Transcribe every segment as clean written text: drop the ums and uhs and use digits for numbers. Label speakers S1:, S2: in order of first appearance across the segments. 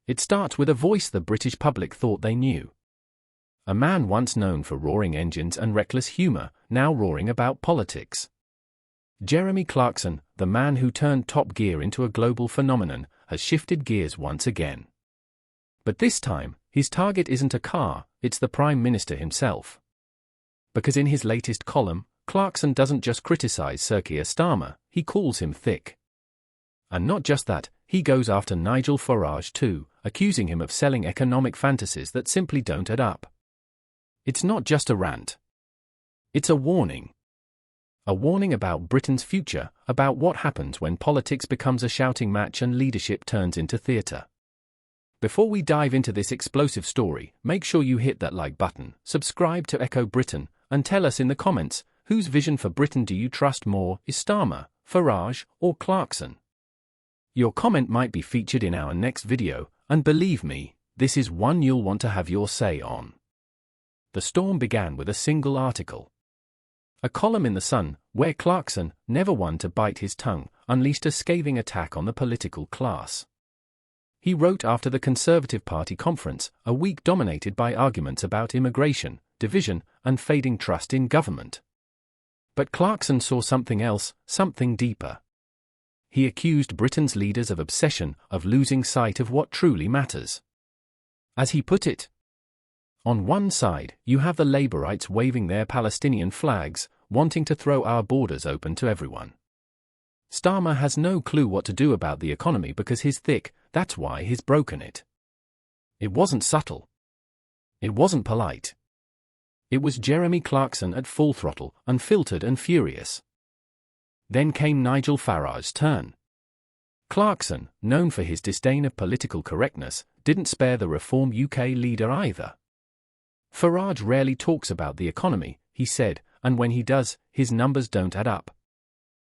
S1: It starts with a voice the British public thought they knew. A man once known for roaring engines and reckless humour, now roaring about politics. Jeremy Clarkson, the man who turned Top Gear into a global phenomenon, has shifted gears once again. But this time, his target isn't a car, it's the Prime Minister himself. Because in his latest column, Clarkson doesn't just criticise Sir Keir Starmer, he calls him thick. And not just that, he goes after Nigel Farage too, accusing him of selling economic fantasies that simply don't add up. It's not just a rant. It's a warning. A warning about Britain's future, about what happens when politics becomes a shouting match and leadership turns into theatre. Before we dive into this explosive story, make sure you hit that like button, subscribe to Echo Britain, and tell us in the comments, whose vision for Britain do you trust more, is Starmer, Farage, or Clarkson? Your comment might be featured in our next video, and believe me, this is one you'll want to have your say on. The storm began with a single article. A column in The Sun, where Clarkson, never one to bite his tongue, unleashed a scathing attack on the political class. He wrote after the Conservative Party conference, a week dominated by arguments about immigration, division, and fading trust in government. But Clarkson saw something else, something deeper. He accused Britain's leaders of obsession, of losing sight of what truly matters. As he put it, on one side, you have the Labourites waving their Palestinian flags, wanting to throw our borders open to everyone. Starmer has no clue what to do about the economy because he's thick, that's why he's broken it. It wasn't subtle. It wasn't polite. It was Jeremy Clarkson at full throttle, unfiltered and furious. Then came Nigel Farage's turn. Clarkson, known for his disdain of political correctness, didn't spare the Reform UK leader either. Farage rarely talks about the economy, he said, and when he does, his numbers don't add up.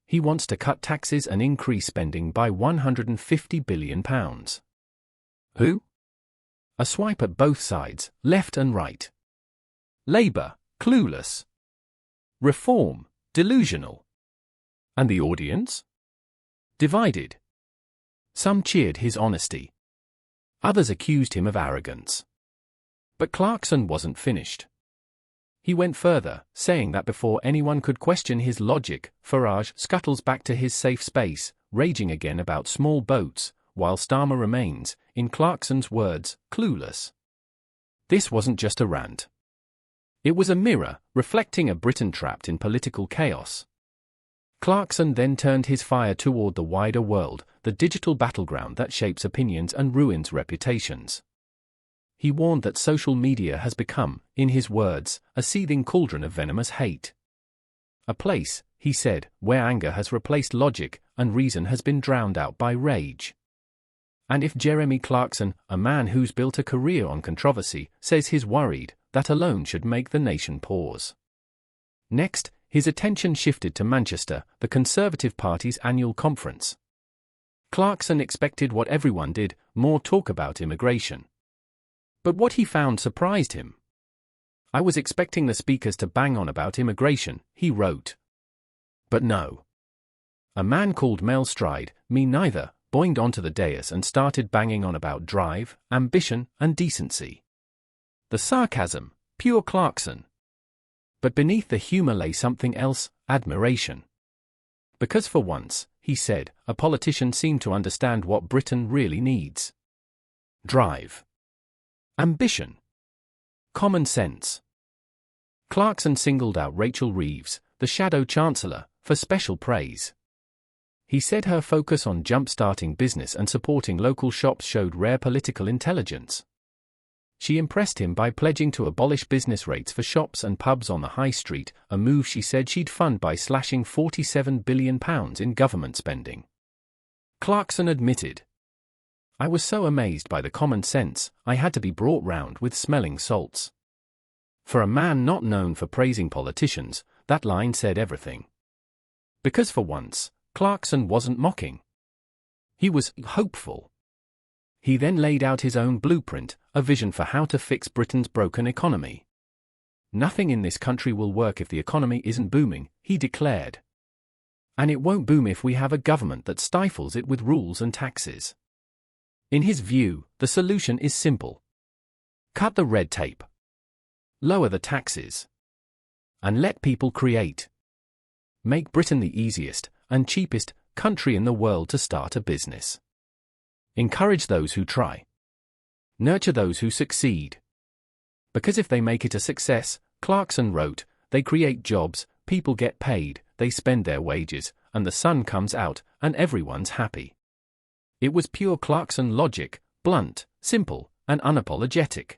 S1: He wants to cut taxes and increase spending by £150 billion. Who? A swipe at both sides, left and right. Labour, clueless. Reform, delusional. And the audience? Divided. Some cheered his honesty. Others accused him of arrogance. But Clarkson wasn't finished. He went further, saying that before anyone could question his logic, Farage scuttles back to his safe space, raging again about small boats, while Starmer remains, in Clarkson's words, clueless. This wasn't just a rant. It was a mirror, reflecting a Britain trapped in political chaos. Clarkson then turned his fire toward the wider world, the digital battleground that shapes opinions and ruins reputations. He warned that social media has become, in his words, a seething cauldron of venomous hate. A place, he said, where anger has replaced logic and reason has been drowned out by rage. And if Jeremy Clarkson, a man who's built a career on controversy, says he's worried, that alone should make the nation pause. Next, his attention shifted to Manchester, the Conservative Party's annual conference. Clarkson expected what everyone did, more talk about immigration. But what he found surprised him. I was expecting the speakers to bang on about immigration, he wrote. But no. A man called Mel Stride, me neither, boinged onto the dais and started banging on about drive, ambition, and decency. The sarcasm, pure Clarkson. But beneath the humour lay something else, admiration. Because for once, he said, a politician seemed to understand what Britain really needs. Drive. Ambition. Common sense. Clarkson singled out Rachel Reeves, the Shadow Chancellor, for special praise. He said her focus on jump-starting business and supporting local shops showed rare political intelligence. She impressed him by pledging to abolish business rates for shops and pubs on the high street, a move she said she'd fund by slashing £47 billion in government spending. Clarkson admitted, I was so amazed by the common sense, I had to be brought round with smelling salts. For a man not known for praising politicians, that line said everything. Because for once, Clarkson wasn't mocking. He was hopeful. He then laid out his own blueprint, a vision for how to fix Britain's broken economy. Nothing in this country will work if the economy isn't booming, he declared. And it won't boom if we have a government that stifles it with rules and taxes. In his view, the solution is simple. Cut the red tape. Lower the taxes. And let people create. Make Britain the easiest and cheapest country in the world to start a business. Encourage those who try. Nurture those who succeed. Because if they make it a success, Clarkson wrote, they create jobs, people get paid, they spend their wages, and the sun comes out, and everyone's happy. It was pure Clarkson logic, blunt, simple, and unapologetic.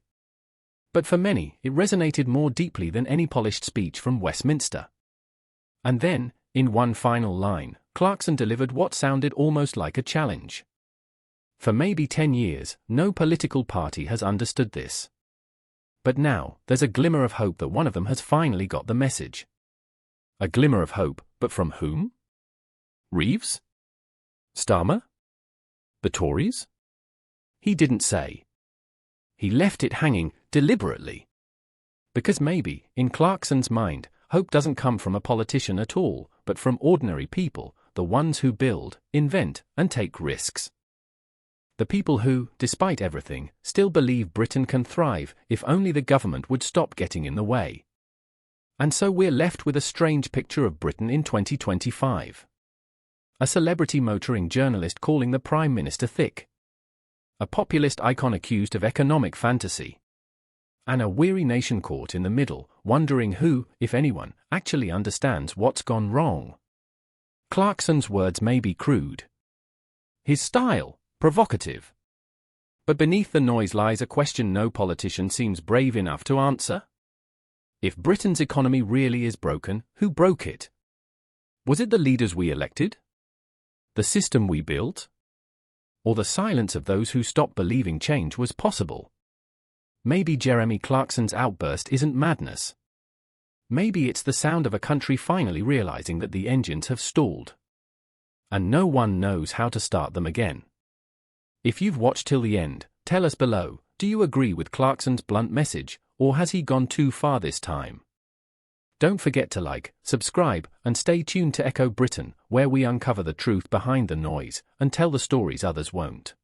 S1: But for many, it resonated more deeply than any polished speech from Westminster. And then, in one final line, Clarkson delivered what sounded almost like a challenge. For maybe 10 years, no political party has understood this. But now, there's a glimmer of hope that one of them has finally got the message. A glimmer of hope, but from whom? Reeves? Starmer? The Tories? He didn't say. He left it hanging, deliberately. Because maybe, in Clarkson's mind, hope doesn't come from a politician at all, but from ordinary people, the ones who build, invent, and take risks. The people who, despite everything, still believe Britain can thrive if only the government would stop getting in the way. And so we're left with a strange picture of Britain in 2025. A celebrity motoring journalist calling the Prime Minister thick. A populist icon accused of economic fantasy. And a weary nation caught in the middle, wondering who, if anyone, actually understands what's gone wrong. Clarkson's words may be crude. His style, provocative. But beneath the noise lies a question no politician seems brave enough to answer. If Britain's economy really is broken, who broke it? Was it the leaders we elected? The system we built? Or the silence of those who stopped believing change was possible? Maybe Jeremy Clarkson's outburst isn't madness. Maybe it's the sound of a country finally realizing that the engines have stalled. And no one knows how to start them again. If you've watched till the end, tell us below, do you agree with Clarkson's blunt message, or has he gone too far this time? Don't forget to like, subscribe, and stay tuned to Echo Britain, where we uncover the truth behind the noise and tell the stories others won't.